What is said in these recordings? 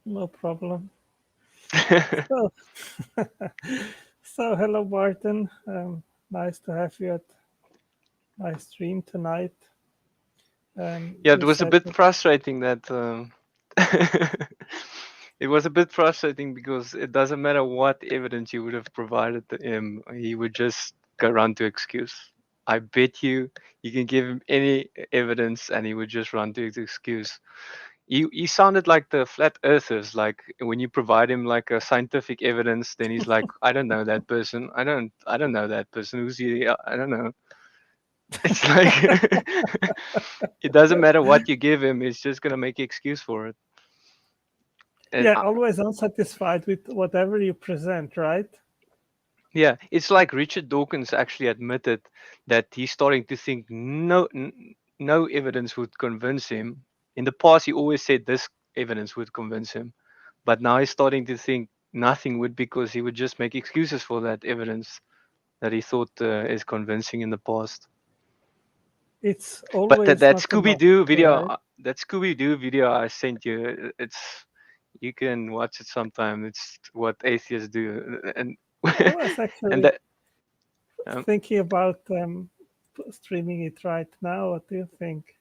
No problem. So, so hello, Martin. Nice to have you at my stream tonight. Yeah, it You was a said bit that, frustrating that it was a bit frustrating because it doesn't matter what evidence you would have provided to him, he would just go run to excuse. I bet you can give him any evidence and he would just run to his excuse. He sounded like the flat earthers. Like when you provide him like a scientific evidence, then he's like, I don't know that person. I don't know that person. Who's he? I don't know. It's like it doesn't matter what you give him, he's just gonna make an excuse for it. And yeah, always unsatisfied with whatever you present, right? yeah, it's like Richard Dawkins actually admitted that he's starting to think no evidence would convince him. In the past, he always said this evidence would convince him, but now he's starting to think nothing would because he would just make excuses for that evidence that he thought is convincing in the past. It's But always not enough, right? That Scooby Doo video I sent you, it's you can watch it sometime. It's what atheists do, and I was and actually that thinking about streaming it right now. What do you think?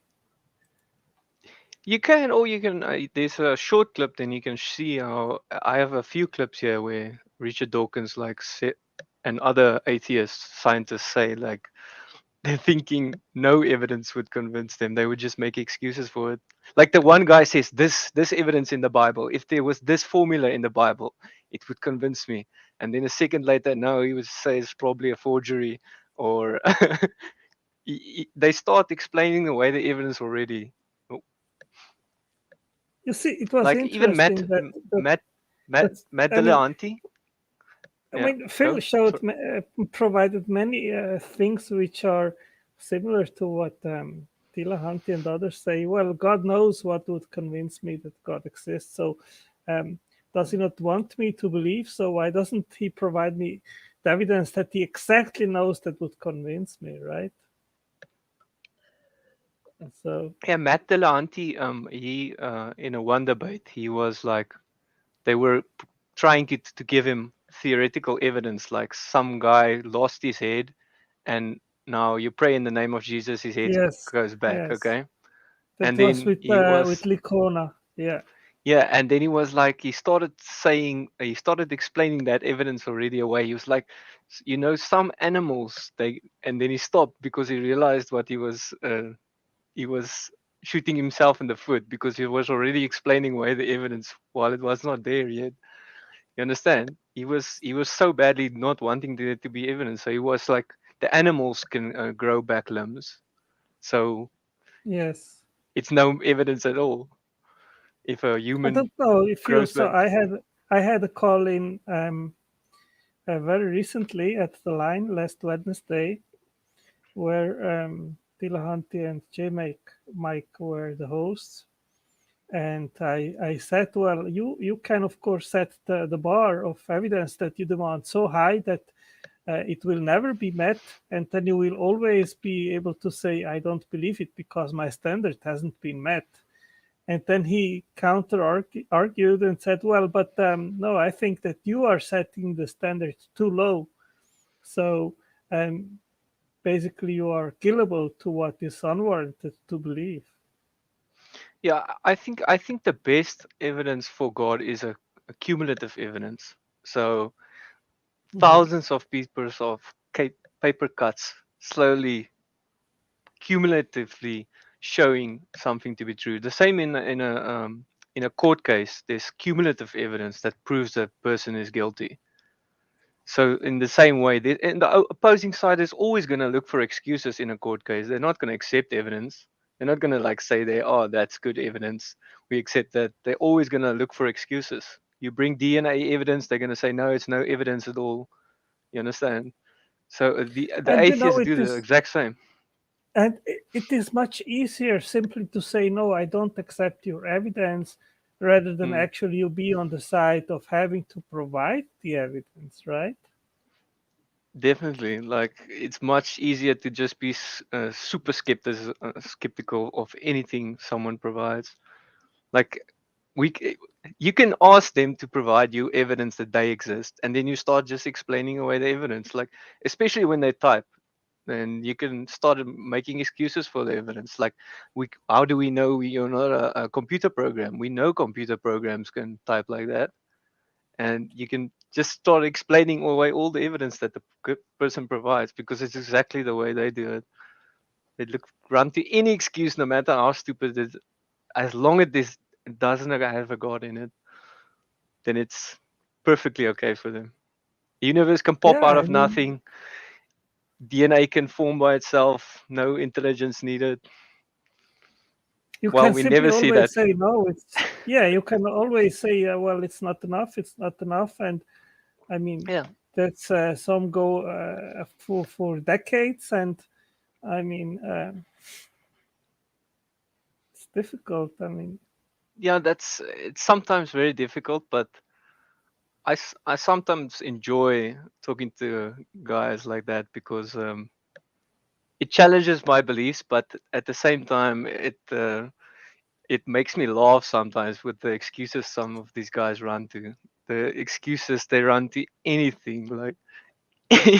you can, or you can. There's a short clip, then you can see how I have a few clips here where Richard Dawkins and other atheist scientists say like they're thinking no evidence would convince them. They would just make excuses for it. Like the one guy says, this evidence in the Bible. If there was this formula in the Bible, it would convince me. And then a second later, no, he would say it's probably a forgery, or they start explaining away the evidence already. You see, it was Like even interesting that that's. Matt I mean, Delahanty. Yeah, Phil go. showed provided many things which are similar to what Dillahunty and others say. Well, God knows what would convince me that God exists. So, um, does He not want me to believe? So, why doesn't He provide me the evidence that He exactly knows that would convince me? Right. And so, Yeah, Matt Delahanty. He in a one debate, he was like they were trying to give him theoretical evidence, like some guy lost his head and now you pray in the name of Jesus, his head yes, goes back, yes, okay? that And was then he with was, Licona. Yeah. yeah, and then he was like, he started explaining that evidence already away. He was like, some animals, and then he stopped because he realized what he was shooting himself in the foot because he was already explaining away the evidence while it was not there yet. You understand? He was so badly not wanting there to be evidence. So he was like, the animals can grow back limbs, so Yes. it's no evidence at all if a I human don't know if you grows saw. back. I had a call in very recently at the line last Wednesday, where Dillahunty and Mike were the hosts, and I said, well, you can of course set the bar of evidence that you demand so high that it will never be met, and then you will always be able to say, I don't believe it because my standard hasn't been met. And then he counter argued and said, well, but no, I think that you are setting the standard too low. So um, basically, you are gullible to what is unwarranted to believe. Yeah, I think the best evidence for God is a cumulative evidence. So Mhm. thousands of pieces of paper cuts slowly, cumulatively showing something to be true. The same in a court case. There's cumulative evidence that proves that person is guilty. So in the same way, and the opposing side is always going to look for excuses in a court case. They're not going to accept evidence. They're not going to like say oh, that's good evidence. We accept that. They're always going to look for excuses. You bring DNA evidence, they're going to say no, it's no evidence at all. You understand? So the And atheists it do the is, exact same. and it is much easier simply to say no, I don't accept your evidence, rather than Mm, actually you be on the side of having to provide the evidence, right? definitely, like it's much easier to just be super skeptical of anything someone provides. Like we You can ask them to provide you evidence that they exist, and then you start just explaining away the evidence. Like, especially when they type, then you can start making excuses for the evidence. Like, how do we know you're not a computer program? We know computer programs can type like that, and you can just start explaining away all the evidence that the person provides, because it's exactly the way they do it. They run to any excuse, no matter how stupid it is, as long as it doesn't have a god in it, then it's perfectly okay for them. The universe can pop Yeah, out I of mean, nothing. DNA can form by itself. No intelligence needed. you Well, can we simply never see that. always say no. It's yeah, you can always say, well, it's not enough. It's not enough, and I mean, Yeah, that's some go for decades, and I mean, it's difficult. I mean, yeah. It's sometimes very difficult, but I sometimes enjoy talking to guys like that, because it challenges my beliefs, but at the same time, it makes me laugh sometimes with the excuses some of these guys run to. The excuses they run to anything, like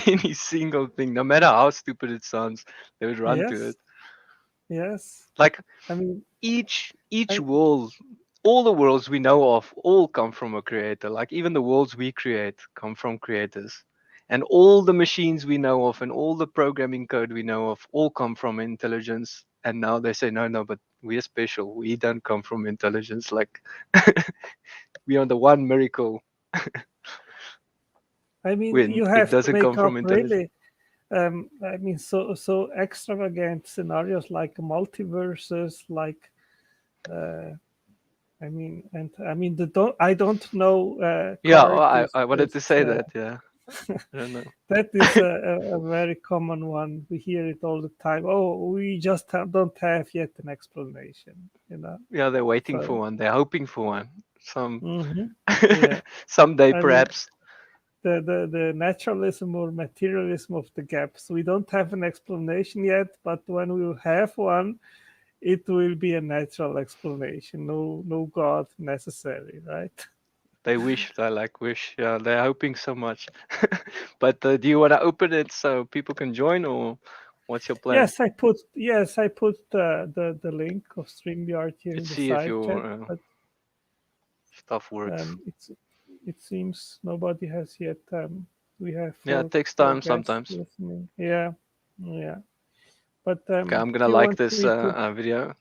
any single thing, no matter how stupid it sounds, they would run to yes, it. yes. Like, I mean, each I, world, all the worlds we know of, all come from a creator. Like, even the worlds we create come from creators, and all the machines we know of and all the programming code we know of all come from intelligence. And now they say, no, no, but we are special, we don't come from intelligence. Like, we are the one miracle I mean, when you it have to doesn't make come up from intelligence. really. I mean, so extravagant scenarios like multiverses, like uh, I mean, and I mean, I don't know Yeah, characters. I wanted to Just, say that. Yeah, I don't know. that is a very common one. We hear it all the time. Oh, we just don't have yet an explanation, you know. Yeah, they're waiting for So, one, they're hoping for one. Some yeah, someday I mean, perhaps. the naturalism or materialism of the gaps. We don't have an explanation yet, but when we will have one, it will be a natural explanation. No God necessary, right? They wish, they like wish. Yeah, they're hoping so much. But do you want to open it so people can join, or what's your plan? Yes, I put the link of StreamYard here in Let's the see if side chat, your but stuff works. it seems nobody has yet. We have Yeah, it takes four time guests sometimes. listening. Yeah, yeah. But Okay, I'm gonna do you like want this me to video.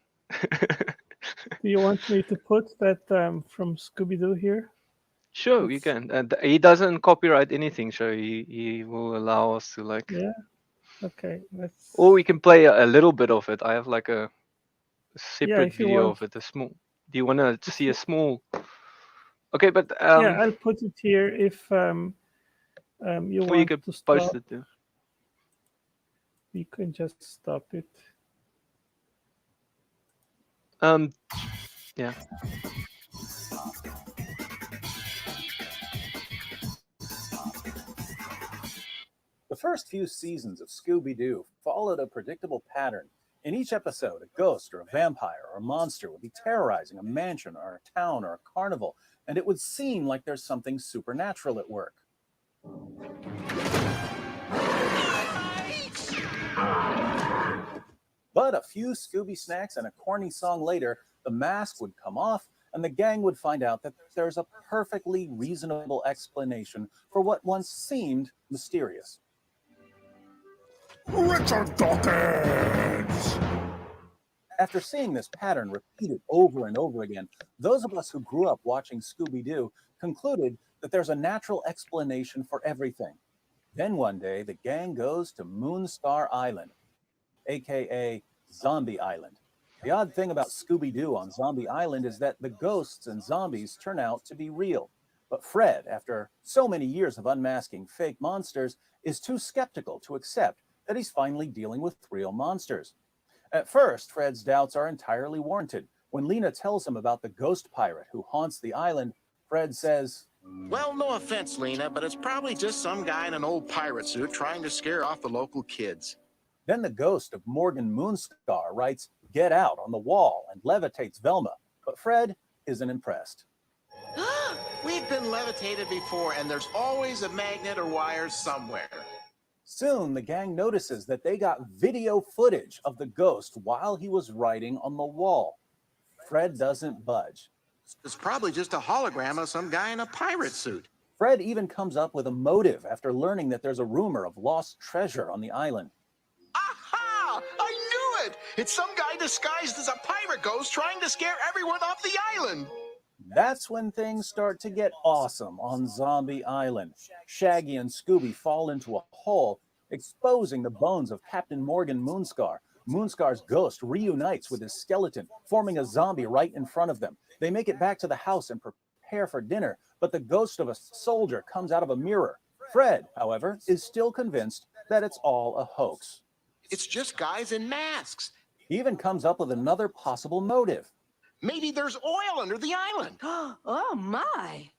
do you want me to put that from Scooby Doo here? Sure, you It's can. And he doesn't copyright anything, so he will allow us to, like, yeah. Okay, or let's. we can play a little bit of it. I have like a Yeah, separate if you video want, of it, a small. Do you want to if see a you, small? Okay, but yeah, I'll put it here if you or you want could to post stop. it too. You can just stop it. Um, yeah. The first few seasons of Scooby Doo followed a predictable pattern. In each episode, a ghost or a vampire or a monster would be terrorizing a mansion or a town or a carnival, and it would seem like there's something supernatural at work. But a few Scooby snacks and a corny song later, the mask would come off, and the gang would find out that there's a perfectly reasonable explanation for what once seemed mysterious. Richard Dawkins! After seeing this pattern repeated over and over again, those of us who grew up watching Scooby Doo concluded that there's a natural explanation for everything. Then one day, the gang goes to Moonstar Island, aka Zombie Island. The odd thing about Scooby Doo on Zombie Island is that the ghosts and zombies turn out to be real. But Fred, after so many years of unmasking fake monsters, is too skeptical to accept that he's finally dealing with real monsters. At first, Fred's doubts are entirely warranted. When Lena tells him about the ghost pirate who haunts the island, Fred says, Well, no offense, Lena, but it's probably just some guy in an old pirate suit trying to scare off the local kids. Then the ghost of Morgan Moonstar writes, Get out on the wall and levitates Velma. But Fred isn't impressed. We've been levitated before, and there's always a magnet or wire somewhere. Soon, the gang notices that they got video footage of the ghost while he was writing on the wall. Fred doesn't budge. It's probably just a hologram of some guy in a pirate suit. Fred even comes up with a motive after learning that there's a rumor of lost treasure on the island. Aha! I knew it! It's some guy disguised as a pirate ghost trying to scare everyone off the island. That's when things start to get awesome on Zombie Island. Shaggy and Scooby fall into a hole, exposing the bones of Captain Morgan Moonscar. Moonscar's ghost reunites with his skeleton, forming a zombie right in front of them. They make it back to the house and prepare for dinner, but the ghost of a soldier comes out of a mirror. Fred, however, is still convinced that it's all a hoax. It's just guys in masks. He even comes up with another possible motive. Maybe there's oil under the island. Oh, my.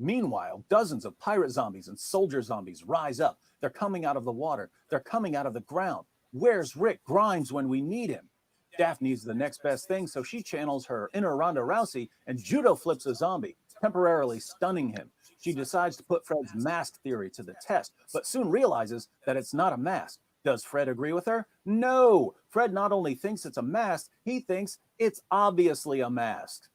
Meanwhile, dozens of pirate zombies and soldier zombies rise up. They're coming out of the water. They're coming out of the ground. Where's Rick Grimes when we need him? Daphne's the next best thing, so she channels her inner Ronda Rousey and judo flips a zombie, temporarily stunning him. She decides to put Fred's mask theory to the test, but soon realizes that it's not a mask. Does Fred agree with her? No! Fred not only thinks it's a mask, he thinks it's obviously a mask.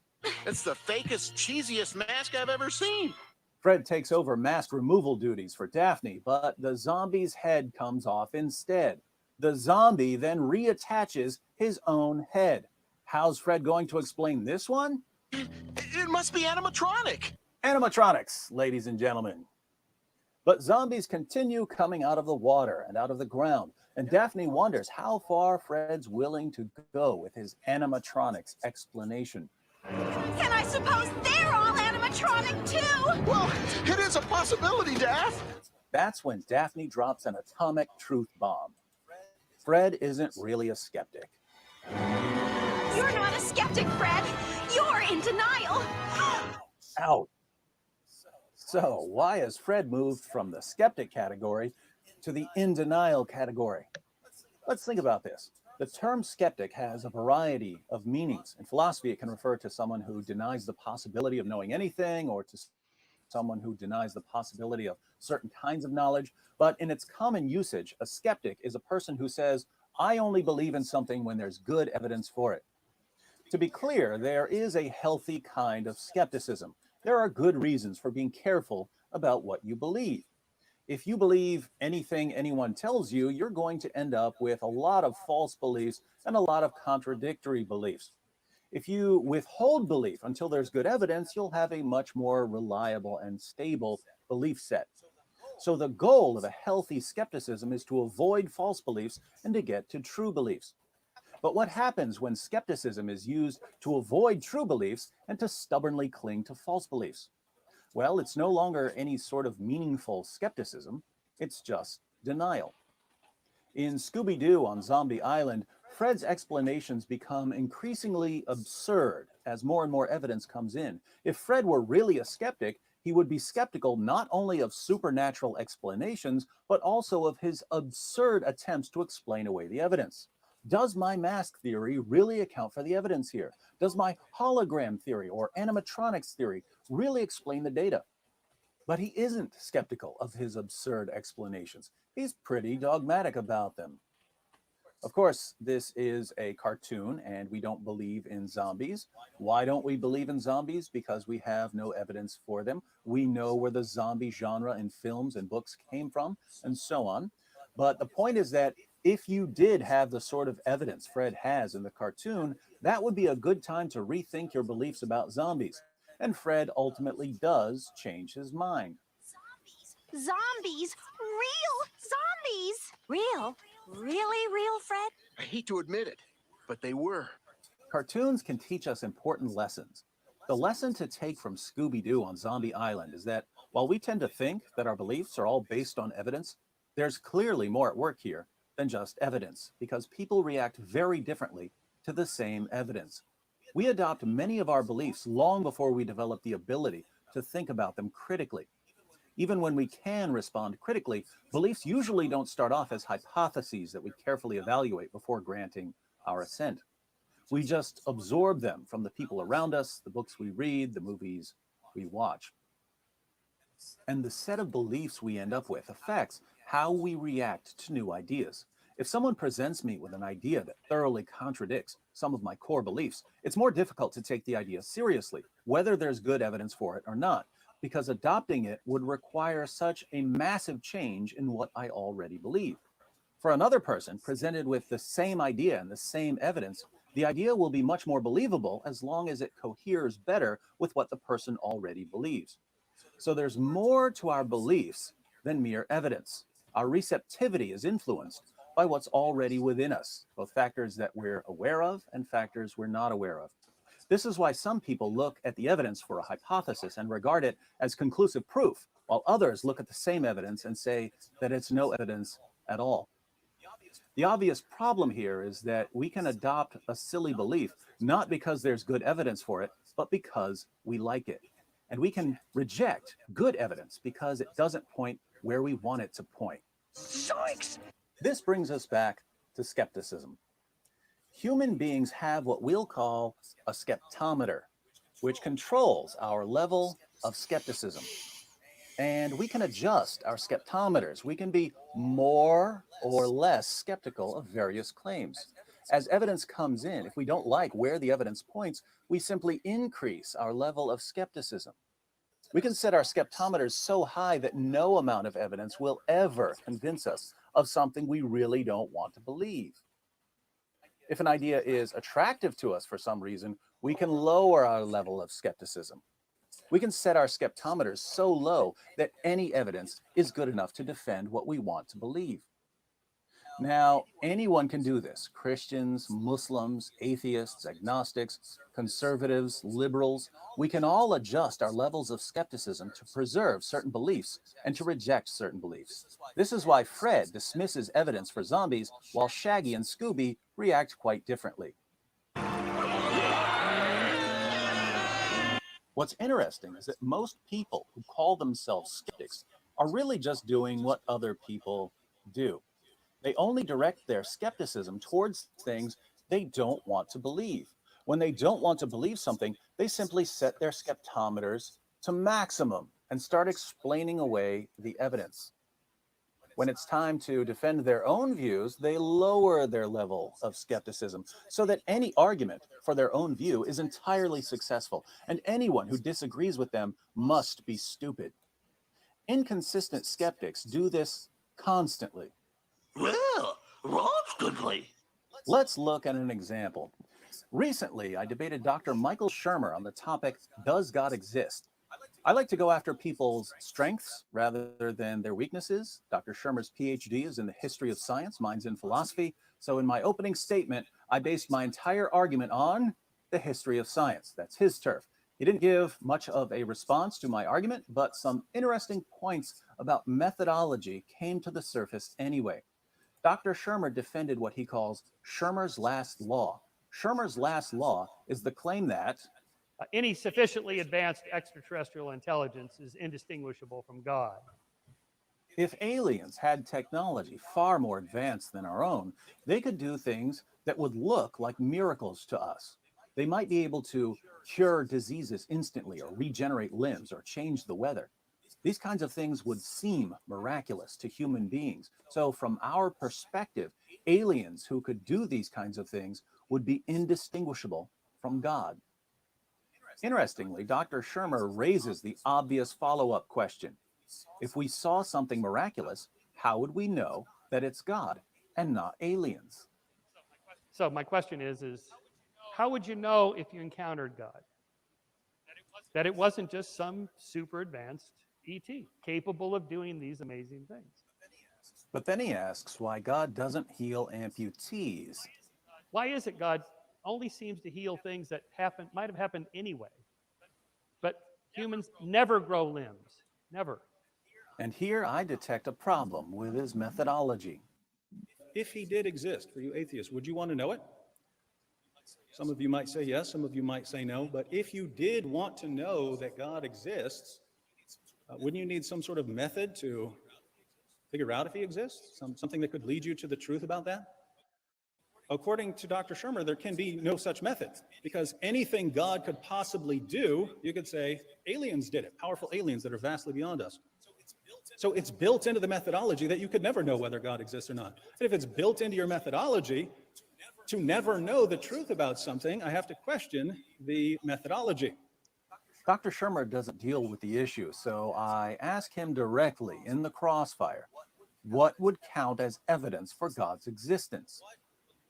It's the fakest, cheesiest mask I've ever seen. Fred takes over mask removal duties for Daphne, but the zombie's head comes off instead. The zombie then reattaches his own head. How's Fred going to explain this one? It must be animatronic. Animatronics, ladies and gentlemen. But zombies continue coming out of the water and out of the ground, and Daphne wonders how far Fred's willing to go with his animatronics explanation. And I suppose they're all animatronic, too. Well, it is a possibility, Daph. That's when Daphne drops an atomic truth bomb. Fred isn't really a skeptic. You're not a skeptic, Fred. You're in denial. Ouch. So, why has Fred moved from the skeptic category to the in denial category? Let's think about this. The term skeptic has a variety of meanings. In philosophy, it can refer to someone who denies the possibility of knowing anything, or to someone who denies the possibility of certain kinds of knowledge. But in its common usage, a skeptic is a person who says, I only believe in something when there's good evidence for it. To be clear, there is a healthy kind of skepticism. There are good reasons for being careful about what you believe. If you believe anything anyone tells you, you're going to end up with a lot of false beliefs and a lot of contradictory beliefs. If you withhold belief until there's good evidence, you'll have a much more reliable and stable belief set. So the goal of a healthy skepticism is to avoid false beliefs and to get to true beliefs. But what happens when skepticism is used to avoid true beliefs and to stubbornly cling to false beliefs? Well, it's no longer any sort of meaningful skepticism. It's just denial. In Scooby-Doo on Zombie Island, Fred's explanations become increasingly absurd as more and more evidence comes in. If Fred were really a skeptic, he would be skeptical not only of supernatural explanations, but also of his absurd attempts to explain away the evidence. Does my mask theory really account for the evidence here? Does my hologram theory or animatronics theory really explain the data? But he isn't skeptical of his absurd explanations. He's pretty dogmatic about them. Of course, this is a cartoon and we don't believe in zombies. Why don't we believe in zombies? Because we have no evidence for them. We know where the zombie genre in films and books came from and so on. But the point is that if you did have the sort of evidence Fred has in the cartoon, that would be a good time to rethink your beliefs about zombies. And Fred ultimately does change his mind. Zombies? Real zombies? Real? Really real, Fred? I hate to admit it, but they were. Cartoons can teach us important lessons. The lesson to take from Scooby-Doo on Zombie Island is that while we tend to think that our beliefs are all based on evidence, there's clearly more at work here than just evidence, because people react very differently to the same evidence. We adopt many of our beliefs long before we develop the ability to think about them critically. Even when we can respond critically, beliefs usually don't start off as hypotheses that we carefully evaluate before granting our assent. We just absorb them from the people around us, the books we read, the movies we watch. And the set of beliefs we end up with affects how we react to new ideas. If someone presents me with an idea that thoroughly contradicts some of my core beliefs, it's more difficult to take the idea seriously, whether there's good evidence for it or not, because adopting it would require such a massive change in what I already believe. For another person presented with the same idea and the same evidence, the idea will be much more believable as long as it coheres better with what the person already believes. So there's more to our beliefs than mere evidence. Our receptivity is influenced by what's already within us, both factors that we're aware of and factors we're not aware of. This is why some people look at the evidence for a hypothesis and regard it as conclusive proof, while others look at the same evidence and say that it's no evidence at all. The obvious problem here is that we can adopt a silly belief not because there's good evidence for it, but because we like it. And we can reject good evidence because it doesn't point where we want it to point. Zoinks! This brings us back to skepticism. Human beings have what we'll call a skeptometer, which controls our level of skepticism. And we can adjust our skeptometers. We can be more or less skeptical of various claims. As evidence comes in, if we don't like where the evidence points, we simply increase our level of skepticism. We can set our skeptometers so high that no amount of evidence will ever convince us of something we really don't want to believe. If an idea is attractive to us for some reason, we can lower our level of skepticism. We can set our skeptometers so low that any evidence is good enough to defend what we want to believe. Now, anyone can do this. Christians, Muslims, atheists, agnostics, conservatives, liberals. We can all adjust our levels of skepticism to preserve certain beliefs and to reject certain beliefs. This is why Fred dismisses evidence for zombies while Shaggy and Scooby react quite differently. What's interesting is that most people who call themselves skeptics are really just doing what other people do. They only direct their skepticism towards things they don't want to believe. When they don't want to believe something, they simply set their skeptometers to maximum and start explaining away the evidence. When it's time to defend their own views, they lower their level of skepticism so that any argument for their own view is entirely successful, and anyone who disagrees with them must be stupid. Inconsistent skeptics do this constantly. Well, constantly. Let's look at an example. Recently, I debated Dr. Michael Shermer on the topic, does God exist? I like to go after people's strengths rather than their weaknesses. Dr. Shermer's PhD is in the history of science, mine's in philosophy. So in my opening statement, I based my entire argument on the history of science. That's his turf. He didn't give much of a response to my argument, but some interesting points about methodology came to the surface anyway. Dr. Shermer defended what he calls Shermer's last law. Shermer's last law is the claim that any sufficiently advanced extraterrestrial intelligence is indistinguishable from God. if aliens had technology far more advanced than our own, they could do things that would look like miracles to us. They might be able to cure diseases instantly or regenerate limbs or change the weather. These kinds of things would seem miraculous to human beings. So from our perspective, aliens who could do these kinds of things would be indistinguishable from God. Interestingly, Dr. Shermer raises the obvious follow-up question. If we saw something miraculous, how would we know that it's God and not aliens? So my question is how would you know if you encountered God? That it wasn't just some super advanced ET capable of doing these amazing things. But then he asks why God doesn't heal amputees. Why is it God only seems to heal things that might have happened anyway? But humans never grow limbs, never. And here I detect a problem with his methodology. If he did exist, for you atheists, would you want to know it? Some of you might say yes, some of you might say no, but if you did want to know that God exists, wouldn't you need some sort of method to figure out if he exists? Something that could lead you to the truth about that? according to Dr. Shermer, there can be no such method, because anything God could possibly do, you could say aliens did it, powerful aliens that are vastly beyond us. So it's built into the methodology that you could never know whether God exists or not. And if it's built into your methodology to never know the truth about something, I have to question the methodology. Dr. Shermer doesn't deal with the issue, so I ask him directly in the crossfire, what would count as evidence for God's existence?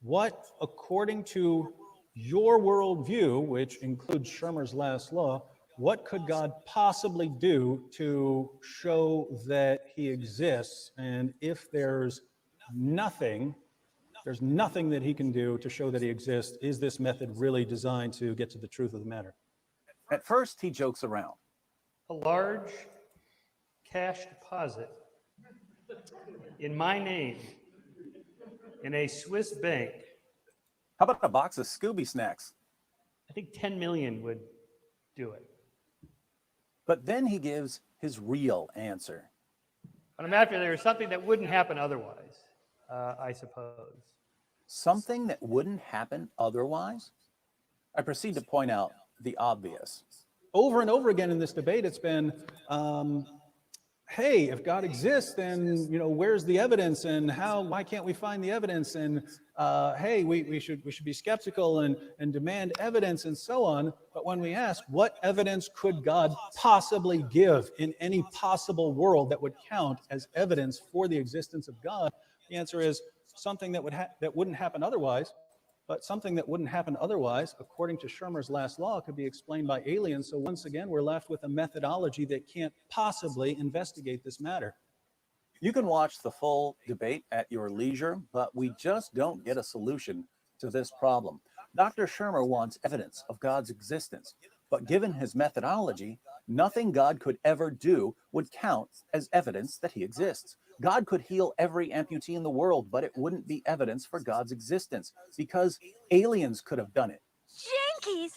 What, according to your worldview, which includes Shermer's last law, what could God possibly do to show that he exists? And if there's nothing that he can do to show that he exists, is this method really designed to get to the truth of the matter? At first, he jokes around. A large cash deposit in my name in a Swiss bank. How about a box of Scooby snacks? I think 10 million would do it. But then he gives his real answer. But I'm after there's something that wouldn't happen otherwise, I suppose. Something that wouldn't happen otherwise? I proceed to point out the obvious. Over and over again in this debate, it's been, hey, if God exists, then where's the evidence, and why can't we find the evidence, and hey, we should be skeptical and demand evidence and so on. But when we ask, what evidence could God possibly give in any possible world that would count as evidence for the existence of God, the answer is something that wouldn't happen otherwise. But something that wouldn't happen otherwise, according to Shermer's last law, could be explained by aliens. So once again, we're left with a methodology that can't possibly investigate this matter. You can watch the full debate at your leisure, but we just don't get a solution to this problem. Dr. Shermer wants evidence of God's existence, but given his methodology, nothing God could ever do would count as evidence that he exists. God could heal every amputee in the world, but it wouldn't be evidence for God's existence because aliens could have done it. Jinkies!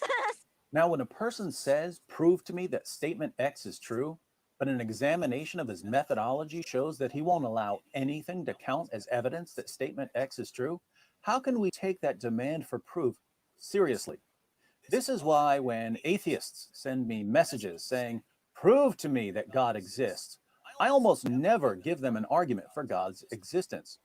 Now, when a person says, prove to me that statement X is true, but an examination of his methodology shows that he won't allow anything to count as evidence that statement X is true, how can we take that demand for proof seriously? This is why when atheists send me messages saying, prove to me that God exists, I almost never give them an argument for God's existence.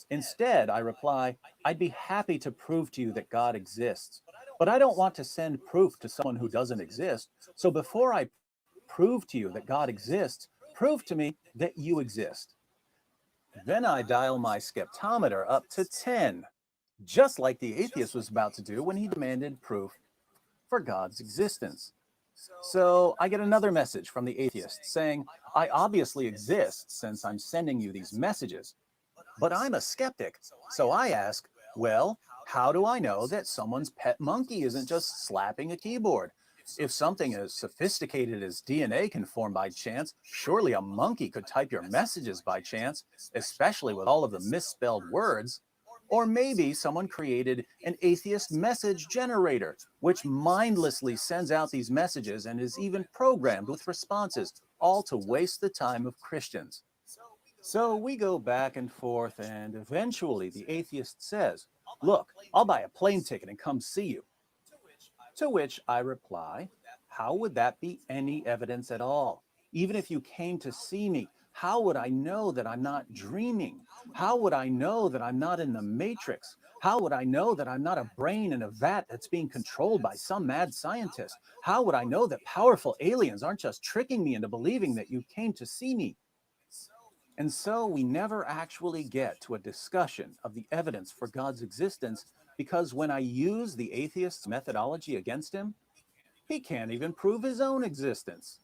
Instead, I reply, I'd be happy to prove to you that God exists, but I don't want to send proof to someone who doesn't exist. So before I prove to you that God exists, prove to me that you exist. Then I dial my skeptometer up to 10, just like the atheist was about to do when he demanded proof for God's existence. So I get another message from the atheist saying, I obviously exist since I'm sending you these messages, but I'm a skeptic. So I ask, well, how do I know that someone's pet monkey isn't just slapping a keyboard? If something as sophisticated as DNA can form by chance, surely a monkey could type your messages by chance, especially with all of the misspelled words. Or maybe someone created an atheist message generator, which mindlessly sends out these messages and is even programmed with responses, all to waste the time of Christians. So we go back and forth, and eventually the atheist says, look, I'll buy a plane ticket and come see you. To which I reply, how would that be any evidence at all? Even if you came to see me, how would I know that I'm not dreaming? How would I know that I'm not in the Matrix? How would I know that I'm not a brain in a vat that's being controlled by some mad scientist? How would I know that powerful aliens aren't just tricking me into believing that you came to see me? And so we never actually get to a discussion of the evidence for God's existence, because when I use the atheist's methodology against him, he can't even prove his own existence.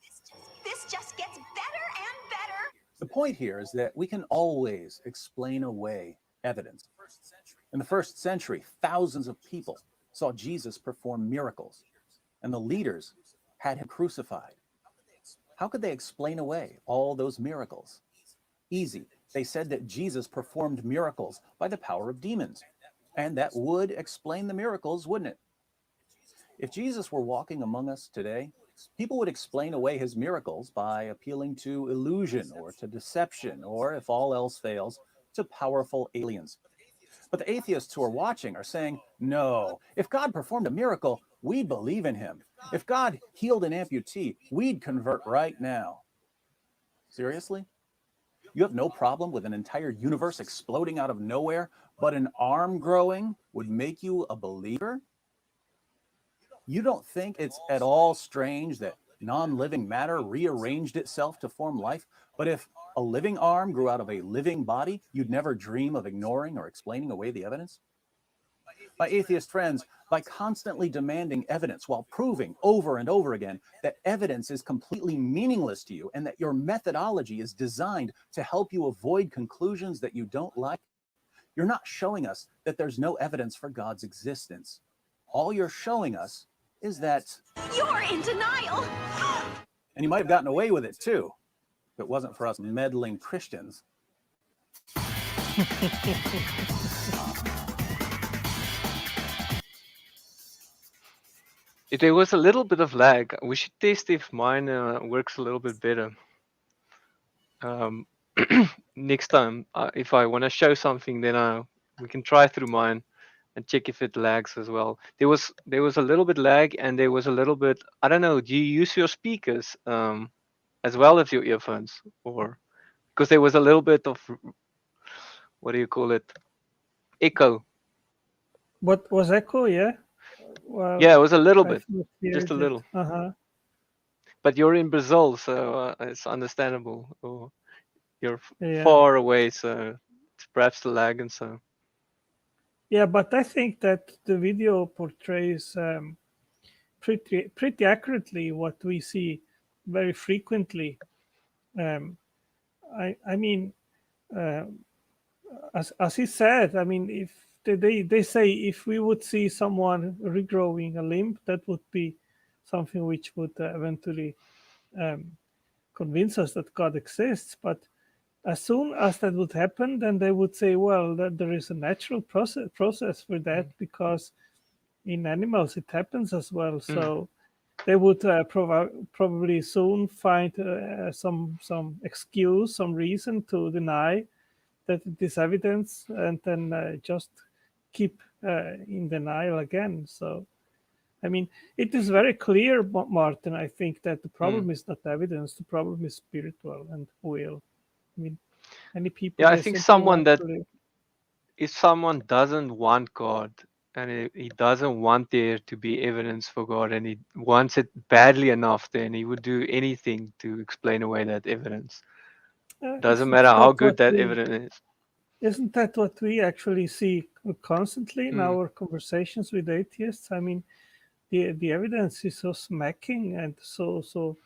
This just gets better and better. The point here is that we can always explain away evidence. In the first century, thousands of people saw Jesus perform miracles, and the leaders had him crucified. How could they explain away all those miracles? Easy. They said that Jesus performed miracles by the power of demons, and that would explain the miracles, wouldn't it? If Jesus were walking among us today, people would explain away his miracles by appealing to illusion or to deception, or if all else fails, to powerful aliens. But the atheists who are watching are saying, no, if God performed a miracle, we'd believe in him. If God healed an amputee, we'd convert right now. Seriously? You have no problem with an entire universe exploding out of nowhere, but an arm growing would make you a believer? You don't think it's at all strange that non-living matter rearranged itself to form life? But if a living arm grew out of a living body, you'd never dream of ignoring or explaining away the evidence? My atheist friends, by constantly demanding evidence while proving over and over again that evidence is completely meaningless to you and that your methodology is designed to help you avoid conclusions that you don't like, you're not showing us that there's no evidence for God's existence. All you're showing us is that You're in denial. and you might have gotten away with it too, if it wasn't for us meddling Christians. There was a little bit of lag. We should test if mine works a little bit better. Next time, if I want to show something, then we can try through mine and check if it lags as well. There was a little bit lag, and there was a little bit. I don't know. Do you use your speakers as well as your earphones, or because there was a little bit of what do you call it? Echo. What was echo? Yeah. Well, Yeah, it was a little I bit, feel just a it. little. Uh-huh. But you're in Brazil, so it's understandable. Or you're Yeah. far away, so it's perhaps the lag and so. Yeah, but I think that the video portrays pretty accurately what we see very frequently. I mean, as he said, I mean, if they say if we would see someone regrowing a limb, that would be something which would eventually convince us that God exists. But as soon as that would happen, then they would say, well, that there is a natural process for that, because in animals it happens as well. So they would probably soon find some excuse, some reason to deny that it is evidence, and then just keep in denial again. So, I mean, it is very clear, Martin, I think, that the problem is not evidence, the problem is spiritual and will. I mean, many people. Yeah, I they think simply someone want that to live. if someone doesn't want God and he doesn't want there to be evidence for God and he wants it badly enough, then he would do anything to explain away that evidence. Doesn't matter how good that evidence is. Isn't that what we actually see constantly in our conversations with atheists? I mean, the evidence is so smacking and so.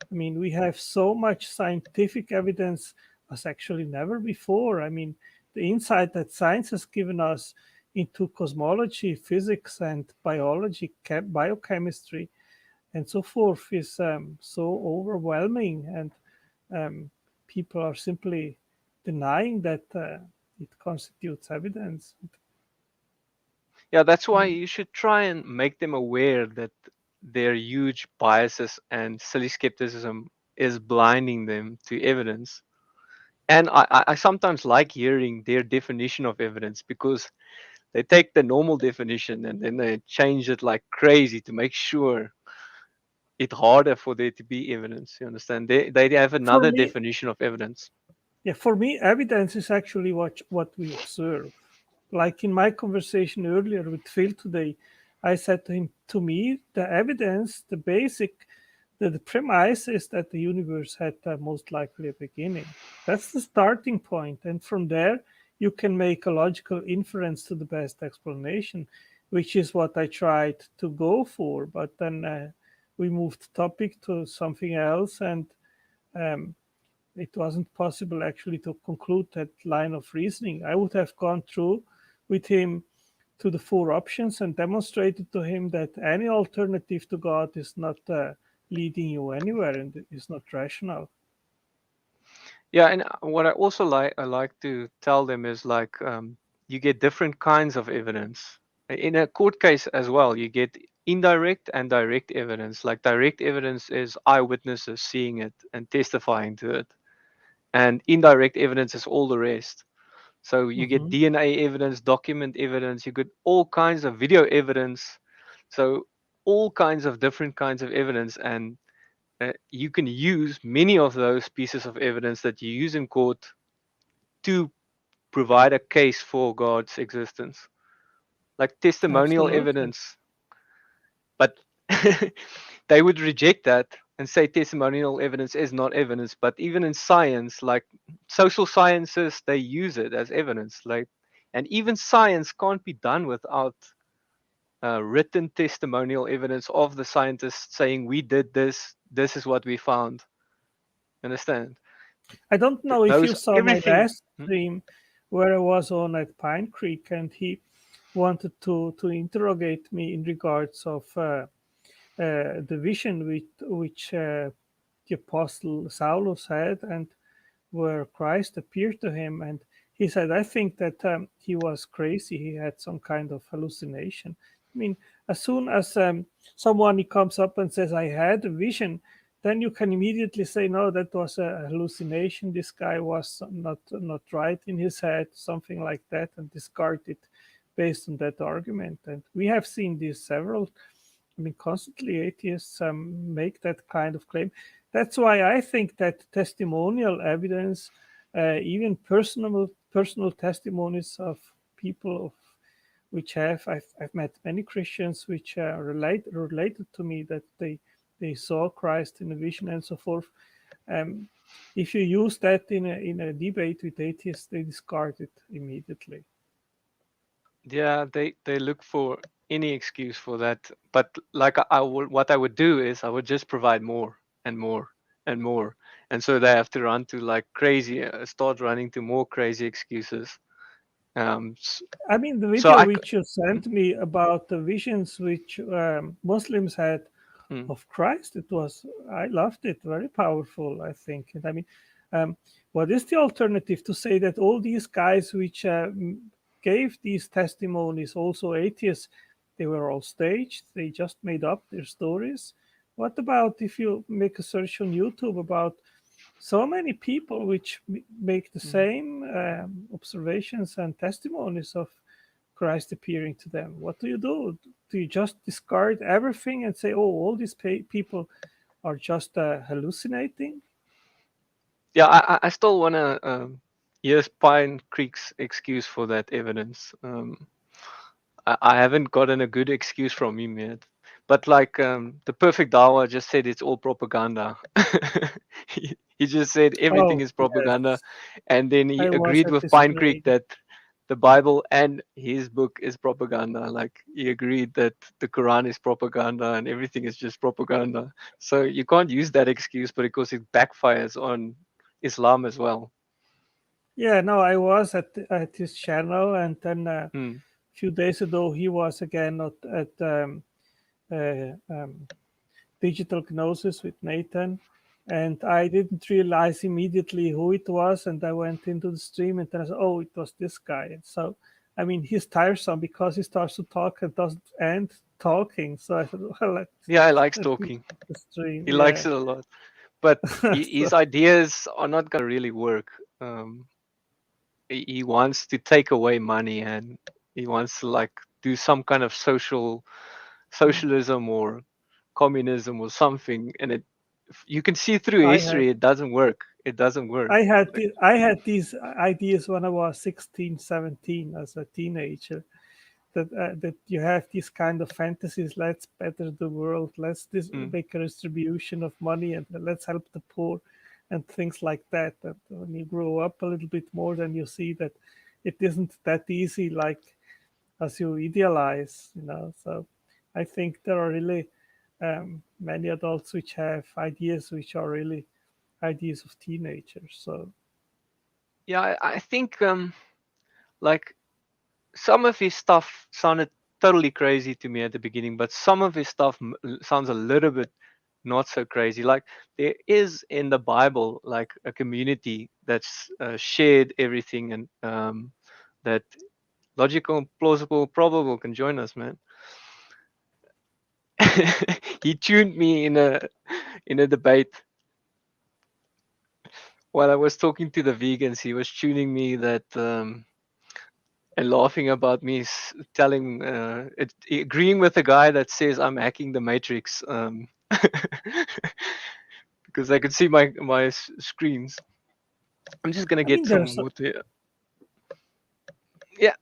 I mean, we have so much scientific evidence as actually never before. I mean, the insight that science has given us into cosmology, physics, and biology, biochemistry, and so forth is so overwhelming, and people are simply denying that it constitutes evidence. Yeah, that's why you should try and make them aware that their huge biases and silly skepticism is blinding them to evidence. And I sometimes like hearing their definition of evidence, because they take the normal definition and then they change it like crazy to make sure it's harder for there to be evidence. You understand? They have another definition of evidence. Yeah, for me, evidence is actually what we observe. Like in my conversation earlier with Phil today, I said to him, to me, the evidence, the basic, the premise is that the universe had most likely a beginning. That's the starting point. And from there, you can make a logical inference to the best explanation, which is what I tried to go for. But then we moved the topic to something else, and it wasn't possible actually to conclude that line of reasoning. I would have gone through with him to the 4 options and demonstrated to him that any alternative to God is not leading you anywhere and is not rational. Yeah, and what I also like to tell them is like you get different kinds of evidence. In a court case as well, you get indirect and direct evidence. Like direct evidence is eyewitnesses seeing it and testifying to it. And indirect evidence is all the rest. So you get Mhm. DNA evidence, document evidence, you get all kinds of video evidence. So all kinds of different kinds of evidence, and you can use many of those pieces of evidence that you use in court to provide a case for God's existence, like testimonial Absolutely. evidence. But they would reject that and say testimonial evidence is not evidence. But even in science, like social sciences, they use it as evidence. Like, and even science can't be done without written testimonial evidence of the scientists saying we did this. This is what we found. Understand? I don't know if you Knows saw my everything. last stream where I was on at Pine Creek, and he wanted to interrogate me in regards of the vision which the apostle Saulus had, and where Christ appeared to him. And he said, I think that he was crazy. He had some kind of hallucination. I mean, as soon as someone comes up and says, I had a vision, then you can immediately say, no, that was a hallucination. This guy was not right in his head, something like that, and discard it based on that argument. And we have seen this several. I mean, constantly atheists make that kind of claim. That's why I think that testimonial evidence, even personal testimonies of people of which I've met many Christians which related to me that they saw Christ in a vision and so forth. If you use that in a debate with atheists, they discard it immediately. Yeah, they look for any excuse for that. But like what I would do is I would just provide more and more and more, and so they have to run to like crazy, start running to more crazy excuses. I mean, the So video which you sent me about the visions which Muslims had Mm. of Christ, I loved it, very powerful, I think. And I mean, what is the alternative to say that all these guys which gave these testimonies, also atheists, they were all staged, they just made up their stories? What about if you make a search on YouTube about so many people which make the same observations and testimonies of Christ appearing to them? What do you do? Do you just discard everything and say, oh, all these people are just hallucinating? yeah, I still wanna hear Pine Creek's excuse for that evidence. I haven't gotten a good excuse from him yet. But like the perfect Dawa just said, it's all propaganda. he just said everything Oh, is propaganda, yes. and then he I was agreed at with this Pine Creek training. that the Bible and his book is propaganda. Like he agreed that the Quran is propaganda and everything is just propaganda. So you can't use that excuse, but because it backfires on Islam as well. Yeah, no, I was at his channel, and then a Mm. few days ago he was again at Digital Gnosis with Nathan, and I didn't realize immediately who it was, and I went into the stream and then I said, oh, it was this guy. And so, I mean, he's tiresome because he starts to talk and doesn't end talking. So I said, well, Yeah, I likes let me talking. the stream. He likes Yeah. it a lot. But So, his ideas are not gonna really work. He wants to take away money and he wants to like do some kind of socialism or communism or something, and you can see through I had history it doesn't work. It doesn't work. Like, I had these ideas when I was 16, 17 as a teenager. That you have these kind of fantasies. Let's better the world. Let's mm, make a distribution of money, and let's help the poor, and things like that. That when you grow up a little bit more, then you see that it isn't that easy, like as you idealize. So I think there are really many adults which have ideas which are really ideas of teenagers. So yeah, I think like some of his stuff sounded totally crazy to me at the beginning, but some of his stuff sounds a little bit not so crazy. Like there is in the Bible like a community that's shared everything, and that logical, plausible, probable can join us, man. He tuned me in a debate while I was talking to the vegans. He was tuning me that and laughing about me telling, agreeing with the guy that says I'm hacking the Matrix, because I could see my screens. I'm just gonna I mean, get there's some water. Yeah,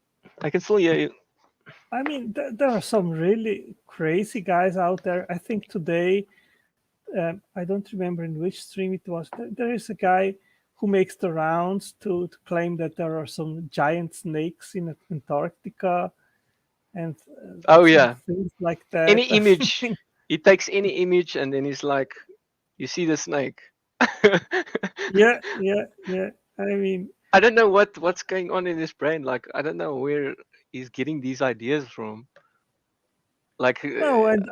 I can still hear you. I mean, there are some really crazy guys out there. I think today, I don't remember in which stream it was. There is a guy who makes the rounds to claim that there are some giant snakes in Antarctica and Oh some yeah, things like that. any image. He takes any image and then he's like, "You see the snake." Yeah, yeah, yeah. I mean, I don't know what's going on in his brain. Like I don't know where he's getting these ideas from. Like no, and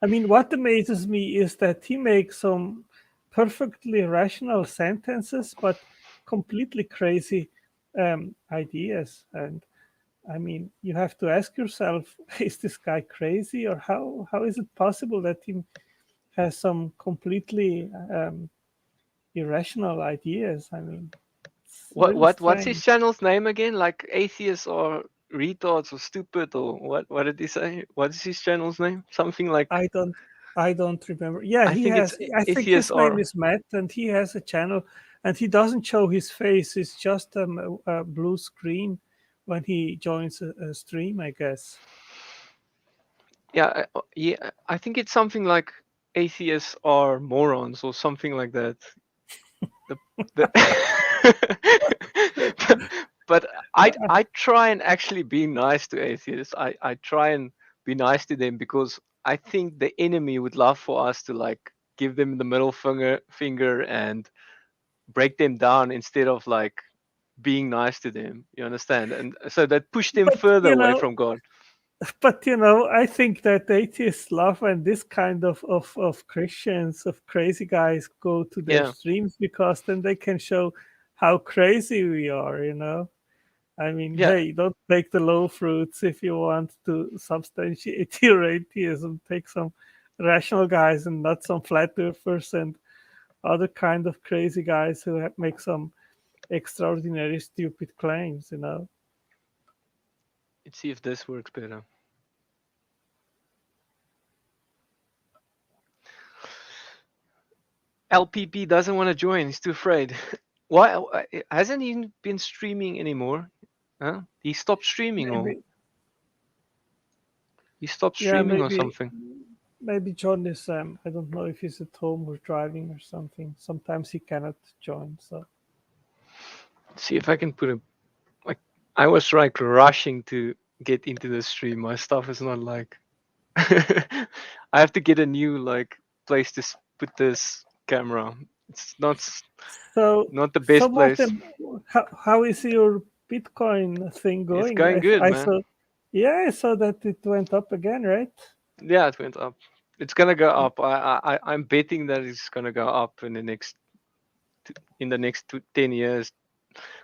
I mean, what amazes me is that he makes some perfectly rational sentences, but completely crazy ideas. And I mean, you have to ask yourself, is this guy crazy, or how is it possible that he has some completely irrational ideas? I mean, it's really what's his strange. channel's name again? Like atheists or retards or stupid or what did he say? What is his channel's name? Something like I don't I don't remember. Yeah, I he think it's has. I think atheists his name or is Matt, and he has a channel, and he doesn't show his face. It's just a blue screen when he joins a stream, I guess. yeah, yeah. I think it's something like atheists are morons or something like that. The but I try and actually be nice to atheists. I try and be nice to them because I think the enemy would love for us to like give them the middle finger and break them down instead of like being nice to them. You understand? And so that push them But further away from God. I think that atheists love when this kind of Christians, of crazy guys, go to their Yeah. streams because then they can show how crazy we are. I mean, Yeah. hey, don't take the low fruits if you want to substantiate your atheism. Take some rational guys and not some flat earthers and other kind of crazy guys who make some extraordinary stupid claims. Let's see if this works better. LPP doesn't want to join. He's too afraid. Why hasn't he been streaming anymore? Huh? He stopped streaming or Maybe, he stopped yeah, streaming or something. maybe John is. I don't know if he's at home or driving or something. Sometimes he cannot join. So Let's see if I can put a like. I was like rushing to get into the stream. My stuff is not like. I have to get a new like place to put this camera. It's so not the best some of place. them. How is your Bitcoin thing It's going? going good, I man. saw. Yeah, I saw that it went up again, right? Yeah, it went up. It's gonna go up. I'm betting that it's gonna go up in the next 10 years.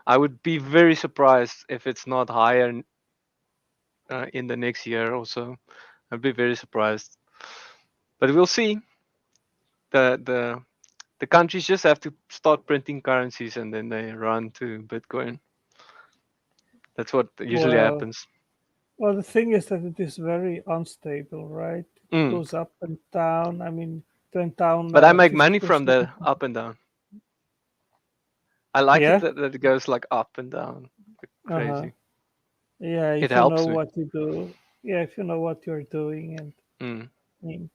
I would be very surprised if it's not higher in the next year or so. I'd be very surprised. But we'll see. The countries just have to start printing currencies and then they run to Bitcoin. That's what usually Well, happens. well, the thing is that it is very unstable, right? It Mm. goes up and down. I mean, it went down But I make money from 50%. the up and down. I like it Yeah. that it goes like up and down. Uh-huh. Crazy. Yeah, It if you know helps me. what you do. Yeah, if you know what you're doing. And Mm. I mean,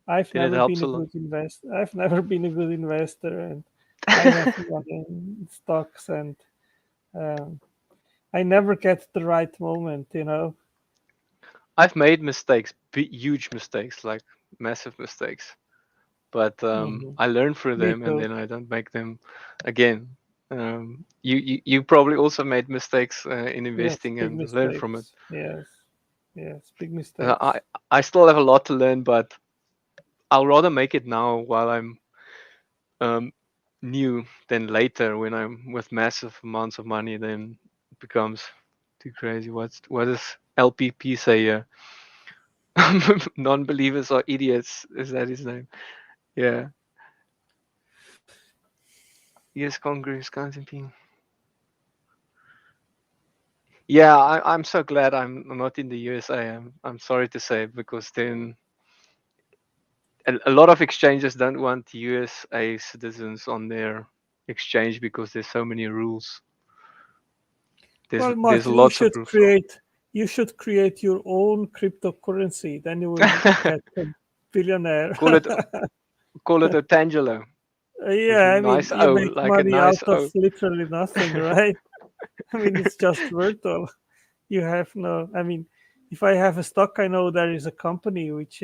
I've Then it never helps been a a lot. good investor. I've never been a good investor, and I have money in stocks, and um, I never get the right moment. I've made mistakes, huge mistakes, like massive mistakes. But Mhm. I learn through Me them, and too. then I don't make them again. You probably also made mistakes in Yes, investing big and learn from it. mistakes. Yes, big Uh, mistakes. I I still have a lot to learn, but I'll rather make it now while I'm um, new than later when I'm with massive amounts of money. Then it becomes too crazy. What does LPP say here? Non-believers are idiots. Is that his name? Yeah. Yes, Congress, Constantine. Yeah, I'm so glad I'm not in the USA. I'm sorry to say, because then a lot of exchanges don't want USA citizens on their exchange because there's so many rules. Well, There's Martin, lots of rules. you should create your own cryptocurrency. Then you will get a billionaire. Call it a Tangelo with a Yeah, I mean, nice you O, make like a money out nice of O. literally nothing, right? I mean, it's just virtual. You have no. I mean, if I have a stock, I know there is a company which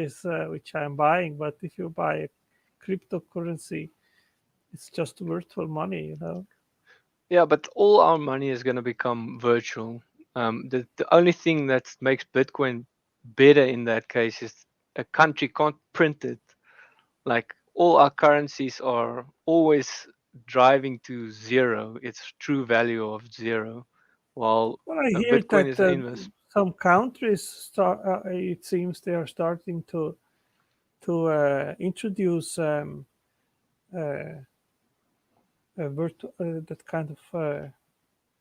I'm buying. But if you buy a cryptocurrency, it's just virtual money, you know. Yeah, but all our money is going to become virtual. The only thing that makes Bitcoin better in that case is a country can't print it. Like, all our currencies are always driving to zero. It's true value of zero, while Well, I hear Bitcoin that is inverse. some countries start. It seems they are starting to introduce uh, that kind of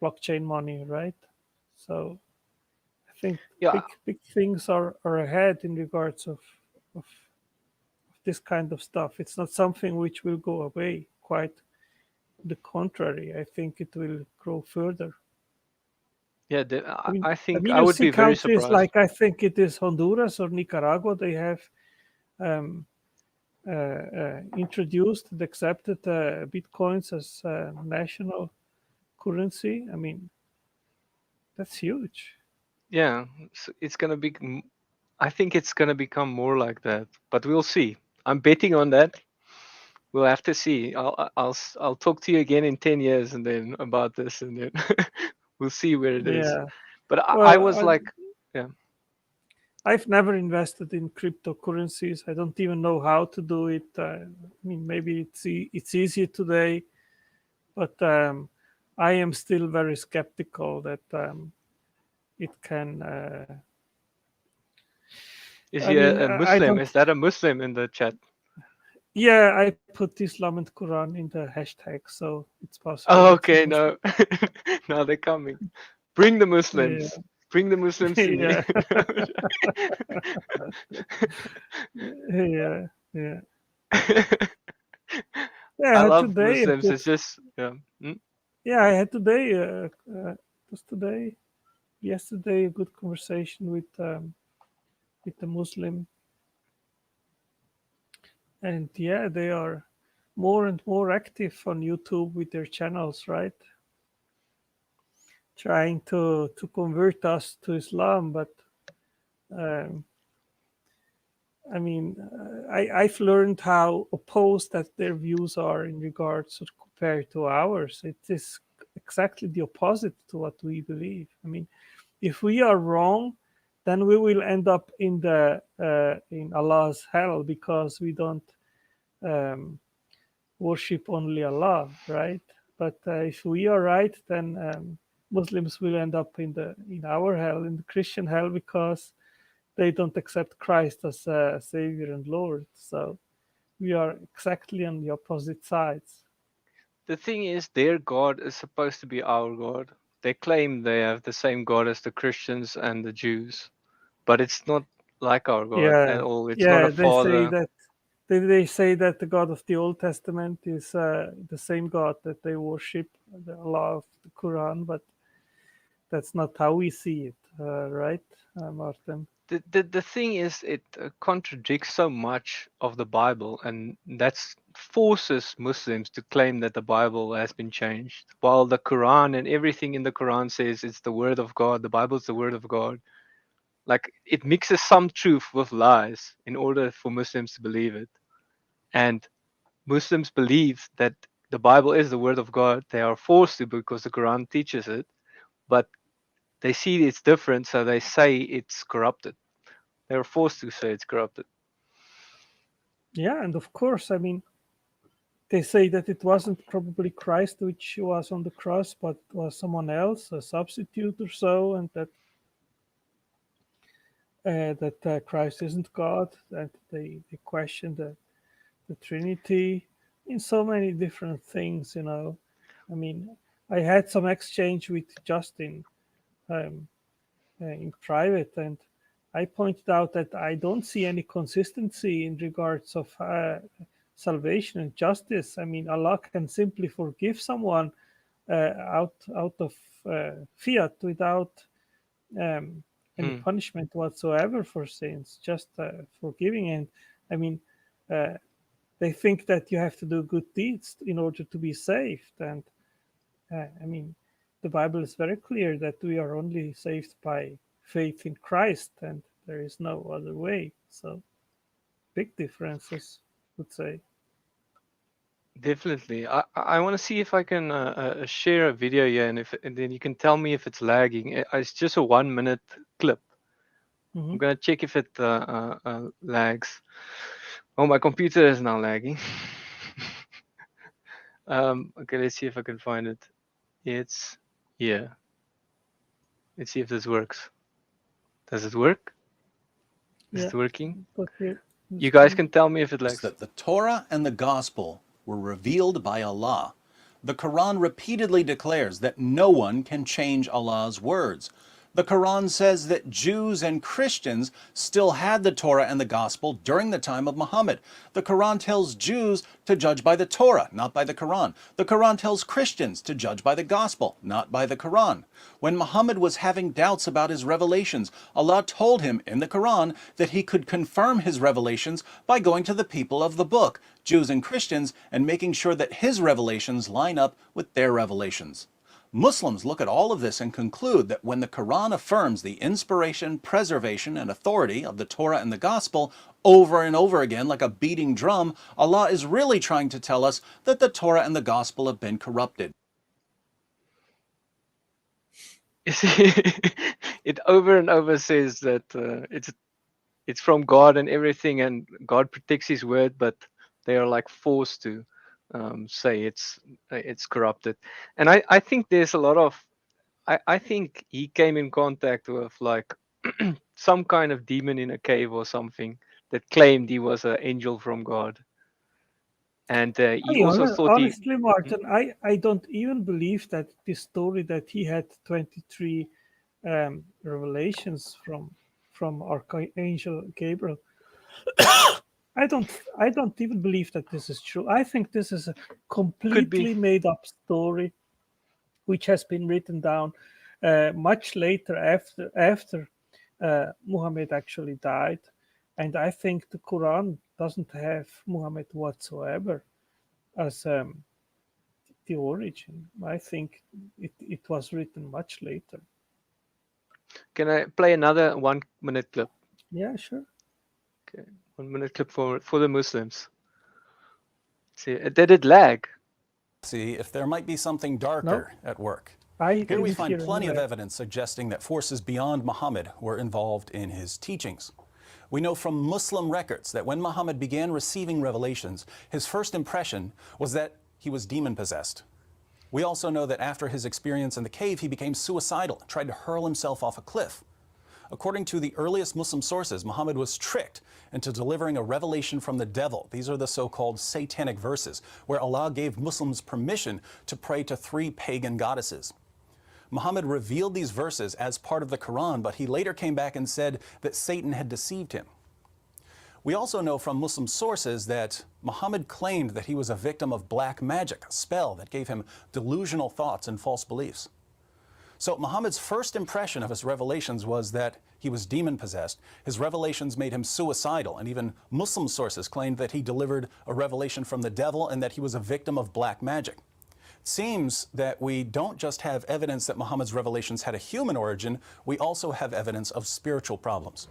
blockchain money, right? So I think Yeah, big things are ahead in regards of this kind of stuff. It's not something which will go away. Quite the contrary. I think it will grow further. yeah. I I think mean, I you would see be very countries surprised. like I think it is Honduras or Nicaragua. They have um, introduced and accepted bitcoins as national currency. I mean, that's huge. Yeah, it's gonna be. I think it's gonna become more like that, but we'll see. I'm betting on that. We'll have to see. I'll talk to you again in 10 years and then about this, and then we'll see where it is. Yeah. But I Well, was like, yeah, I've never invested in cryptocurrencies. I don't even know how to do it. I mean, maybe it's easier today, but I am still very skeptical that it can. is I he mean, a I Muslim? don't. Is that a Muslim in the chat? Yeah, I put Islam and Quran in the hashtag, so it's possible Oh, that's a okay, Muslim. no, now they're coming. Bring the Yeah, Muslims. Bring the Muslims to me. yeah, yeah, yeah. Yeah, I I had love today. I Muslims. put. It's just, yeah. Yeah, I had today. Was today, yesterday, a good conversation with a Muslim, and yeah, they are more and more active on YouTube with their channels, right? Trying to convert us to Islam, but um, I mean, I've learned how opposed that their views are in regards to compared to ours. It is exactly the opposite to what we believe. I mean, if we are wrong, then we will end up in Allah's hell because we don't um, worship only Allah, right? But if we are right, then Muslims will end up in our hell, in the Christian hell, because they don't accept Christ as a Savior and Lord. So we are exactly on the opposite sides. The thing is, their God is supposed to be our God. They claim they have the same God as the Christians and the Jews, but it's not like our God at Yeah, all. It's not a yeah. They say father. that they say that the God of the Old Testament is the same God that they worship, the Allah of the Quran, but that's not how we see it, right, Martin? The thing is, it contradicts so much of the Bible, and that forces Muslims to claim that the Bible has been changed, while the Quran and everything in the Quran says it's the word of God. The Bible is the word of God. Like, it mixes some truth with lies in order for Muslims to believe it. And Muslims believe that the Bible is the word of God. They are forced to because the Quran teaches it, but they see it's different, so they say it's corrupted. They're forced to say it's corrupted. Yeah, and of course, I mean, they say that it wasn't probably Christ which was on the cross, but was someone else, a substitute or so, and that Christ isn't God. That they question the Trinity in so many different things. I mean, I had some exchange with Justin in private, and I pointed out that I don't see any consistency in regards of salvation and justice. I mean, Allah can simply forgive someone out of fiat without any punishment whatsoever for sins, just forgiving. And I mean, they think that you have to do good deeds in order to be saved. And I mean, the Bible is very clear that we are only saved by faith in Christ, and there is no other way. So, big differences, I would say. Definitely. I want to see if I can share a video here, and then you can tell me if it's lagging. It's just a 1 minute clip. I'm gonna check if it lags. Oh, my computer is now lagging. Okay, let's see if I can find it. It's here. Let's see if this works. Does it work? Is it working? But You guys can tell me if it lags. That the Torah and the Gospel were revealed by Allah. The Quran repeatedly declares that no one can change Allah's words. The Quran says that Jews and Christians still had the Torah and the Gospel during the time of Muhammad. The Quran tells Jews to judge by the Torah, not by the Quran. The Quran tells Christians to judge by the Gospel, not by the Quran. When Muhammad was having doubts about his revelations, Allah told him in the Quran that he could confirm his revelations by going to the people of the book, Jews and Christians, and making sure that his revelations line up with their revelations. Muslims look at all of this and conclude that when the Quran affirms the inspiration, preservation, and authority of the Torah and the Gospel over and over again like a beating drum, Allah is really trying to tell us that the Torah and the Gospel have been corrupted. You see, it over and over says that it's from God and everything, and God protects His word, but they are like forced to say it's corrupted. And I think there's a lot of I think he came in contact with like some kind of demon in a cave or something that claimed he was an angel from God. And he also thought honestly, Martin, I don't even believe that this story that he had 23 revelations from Archangel Gabriel. I don't even believe that this is true. I think this is a completely made up story, which has been written down much later after Muhammad actually died, and I think the Quran doesn't have Muhammad whatsoever as the origin. I think it was written much later. Can I play another 1 minute clip? Yeah, sure. Okay, 1 minute clip for the Muslims. See, did it lag? See if there might be something darker at work. Here we find plenty of evidence suggesting that forces beyond Muhammad were involved in his teachings. We know from Muslim records that when Muhammad began receiving revelations, his first impression was that he was demon-possessed. We also know that after his experience in the cave, he became suicidal and tried to hurl himself off a cliff. According to the earliest Muslim sources, Muhammad was tricked into delivering a revelation from the devil. These are the so-called satanic verses, where Allah gave Muslims permission to pray to 3 pagan goddesses. Muhammad revealed these verses as part of the Quran, but he later came back and said that Satan had deceived him. We also know from Muslim sources that Muhammad claimed that he was a victim of black magic, a spell that gave him delusional thoughts and false beliefs. So Muhammad's first impression of his revelations was that he was demon-possessed. His revelations made him suicidal, and even Muslim sources claimed that he delivered a revelation from the devil and that he was a victim of black magic. It seems that we don't just have evidence that Muhammad's revelations had a human origin, we also have evidence of spiritual problems.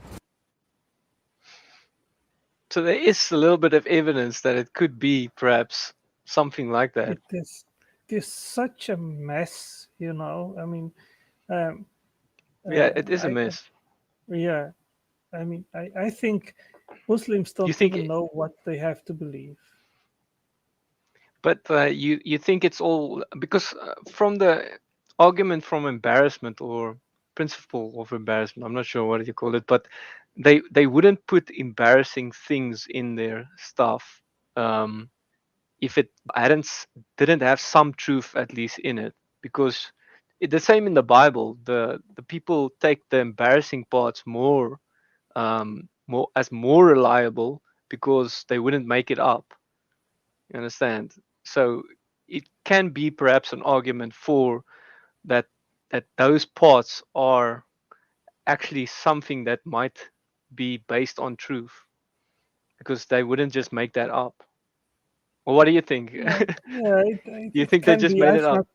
So there is a little bit of evidence that it could be perhaps something like that. It is such a mess, you know. I mean, yeah, it is a mess. Yeah, I mean, I think Muslims don't even know what they have to believe. But you think it's all because from the argument from embarrassment or principle of embarrassment, I'm not sure what you call it, but they wouldn't put embarrassing things in their stuff if it didn't have some truth at least in it, because the same in the Bible. The people take the embarrassing parts more more reliable because they wouldn't make it up. You understand? So it can be perhaps an argument for that those parts are actually something that might be based on truth because they wouldn't just make that up. Well, what do you think? Yeah, yeah, You it think they can just be. made it up?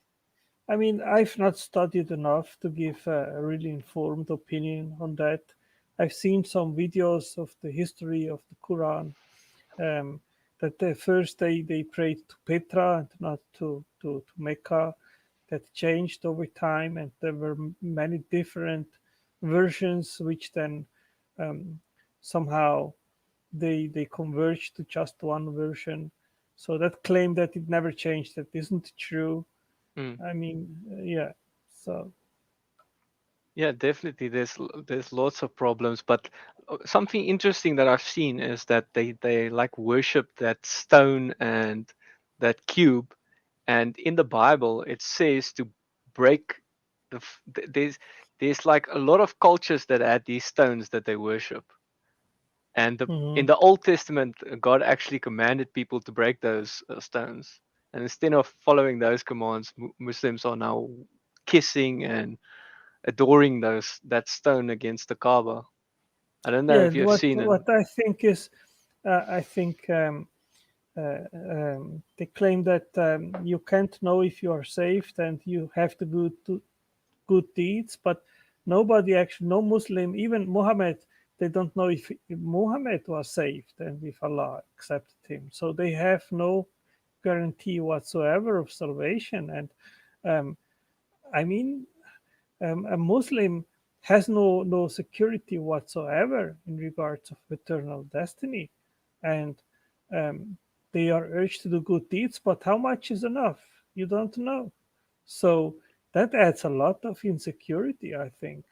I mean, I've not studied enough to give a really informed opinion on that. I've seen some videos of the history of the Quran. Um, that first they prayed to Petra and not to Mecca. That changed over time, and there were many different versions, which then um, somehow they converged to just one version. So that claim that it never changed, that isn't true. Mm. I mean, yeah. So Yeah, definitely. There's lots of problems, but something interesting that I've seen is that they like worship that stone and that cube, and in the Bible it says to break there's like a lot of cultures that had these stones that they worship, and in mhm. the Old Testament God actually commanded people to break those stones, and instead of following those commands, Muslims are now kissing and adoring that stone against the Kaaba. I don't know Yeah. if you've seen it. What I think is, I think they claim that you can't know if you are saved and you have to do good deeds, but nobody actually, no Muslim, even Muhammad, they don't know if Muhammad was saved and if Allah accepted him. So they have no guarantee whatsoever of salvation. And um, I mean, a Muslim has no security whatsoever in regards of eternal destiny, and um, they are urged to do good deeds. But how much is enough? You don't know. So that adds a lot of insecurity, I think.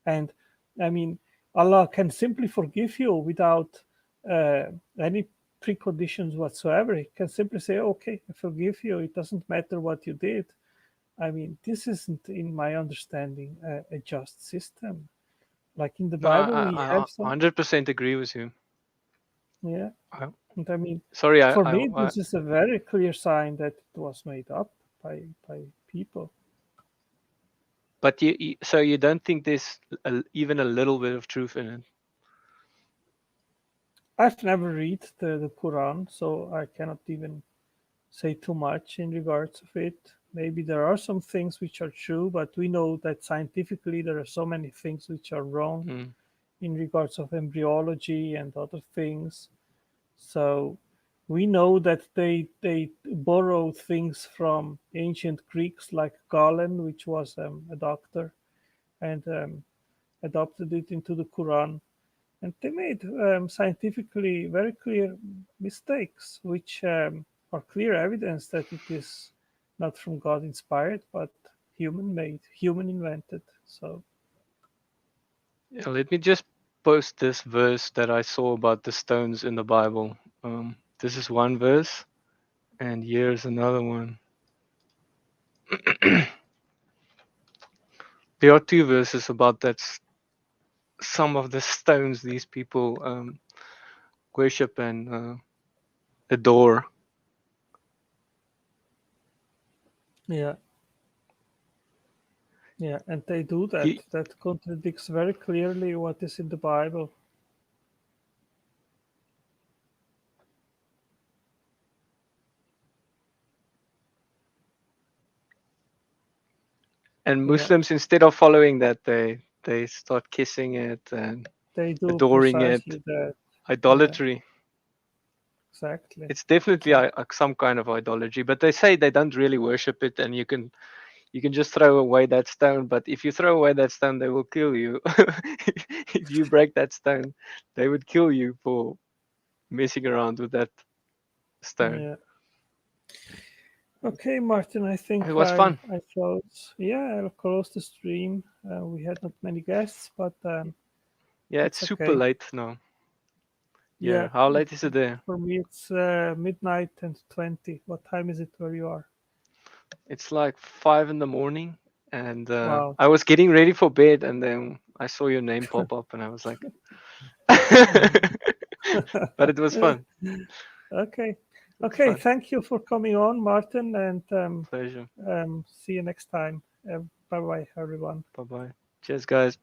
And I mean, Allah can simply forgive you without uh, any preconditions whatsoever. He can simply say, "Okay, I forgive you. It doesn't matter what you did." I mean, this isn't, in my understanding, a just system. Like in the No, Bible, we I have some, 100% agree with you. yeah. I, And I mean, sorry, for me, this is a very clear sign that it was made up by people. but so you don't think there's even a little bit of truth in it? I've never read the Quran, so I cannot even say too much in regards of it. Maybe there are some things which are true, but we know that scientifically there are so many things which are wrong Mm. in regards of embryology and other things. So we know that they borrow things from ancient Greeks like Galen, which was a doctor, and adopted it into the Quran. And they made scientifically very clear mistakes, which are clear evidence that it is not from God inspired, but human made, human invented. So Yeah, let me just post this verse that I saw about the stones in the Bible. This is one verse, and here's another one. There are two verses about that. Some of the stones these people worship and adore. yeah, yeah, and they do that. He, That contradicts very clearly what is in the Bible. and Yeah, Muslims, instead of following that, they start kissing it and they do adoring it. precisely that. Yeah, Idolatry. exactly. It's definitely So, some kind of idolatry, but they say they don't really worship it, and you can just throw away that stone. But if you throw away that stone, they will kill you. If you break that stone, they would kill you for messing around with that stone. yeah. Okay, Martin, I It think was fun. I close. Yeah, I'll close the stream. We had not many guests, but Yeah, it's it's super okay. late now. Yeah, Yeah, how late is it there? for me it's midnight and 20. What time is it where you are? It's like 5 in the morning. And Wow. I was getting ready for bed, and then I saw your name pop up, and I was like, but it was fun. Okay. It was Okay. fun. Thank you for coming on, Martin, and Pleasure. see you next time. Bye bye, everyone. Bye bye. Cheers, guys.